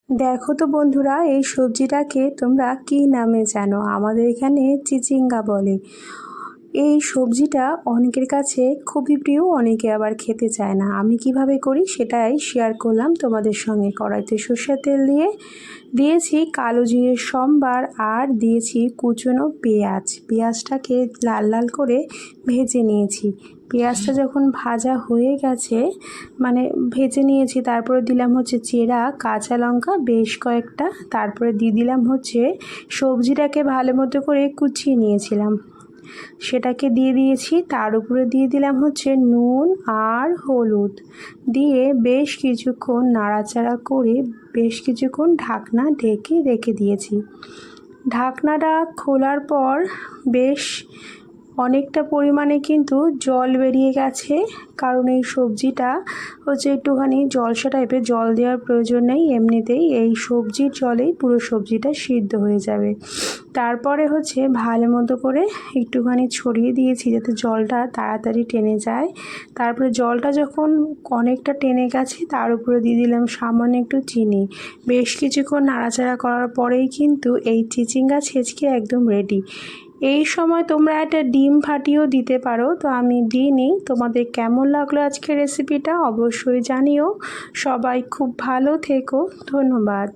দেখো তো বন্ধুরা, এই সবজিটাকে তোমরা কি নামে জানো? আমাদের এখানে চিচিঙ্গা বলে। এই সবজিটা অনেকের কাছে খুবই প্রিয়, অনেকে আবার খেতে চায় না। আমি কিভাবে করি সেটাই শেয়ার করলাম তোমাদের সঙ্গে। কড়াইতে সর্ষের তেল দিয়েছি কালো জিরের সম্বার, আর দিয়েছি কুচনো পেঁয়াজটাকে লাল লাল করে ভেজে নিয়েছি। পেঁয়াজটা যখন ভাজা হয়ে গেছে, মানে ভেজে নিয়েছি, তারপরে দিলাম হচ্ছে চেরা কাঁচা লঙ্কা বেশ কয়েকটা, তারপরে দিয়ে দিলাম হচ্ছে সবজিটাকে ভালো মতো করে কুচিয়ে নিয়েছিলাম, সেটাকে দিয়ে দিয়েছি। তার উপরে দিয়ে দিলাম হচ্ছে নুন আর হলুদ, দিয়ে বেশ কিছুক্ষণ নাড়াচাড়া করে বেশ কিছুক্ষণ ঢাকনা ঢেকে রেখে দিয়েছি। ঢাকনাটা খোলার পর বেশ অনেকটা পরিমাণে কিন্তু জল বেরিয়ে গেছে, কারণ এই সবজিটা হচ্ছে একটুখানি জলসা টাইপের, জল দেওয়ার প্রয়োজন নেই, এমনিতেই এই সবজির জলেই পুরো সবজিটা সিদ্ধ হয়ে যাবে। তারপরে হচ্ছে ভালো মতো করে একটুখানি ছড়িয়ে দিয়েছি যাতে জলটা তাড়াতাড়ি টেনে যায়। তারপরে জলটা যখন অনেকটা টেনে গেছে, তার উপরে দিয়ে দিলাম সামান্য একটু চিনি। বেশ কিছুক্ষণ নাড়াচাড়া করার পরেই কিন্তু এই চিচিঙ্গা ছেঁচকে একদম রেডি। এই সময় তোমরা একটা ডিম ফাটিয়েও দিতে পারো, তো আমি দিইনি। তোমাদের কেমন লাগলো আজকের রেসিপিটা অবশ্যই জানিও। সবাই খুব ভালো থেকো, ধন্যবাদ।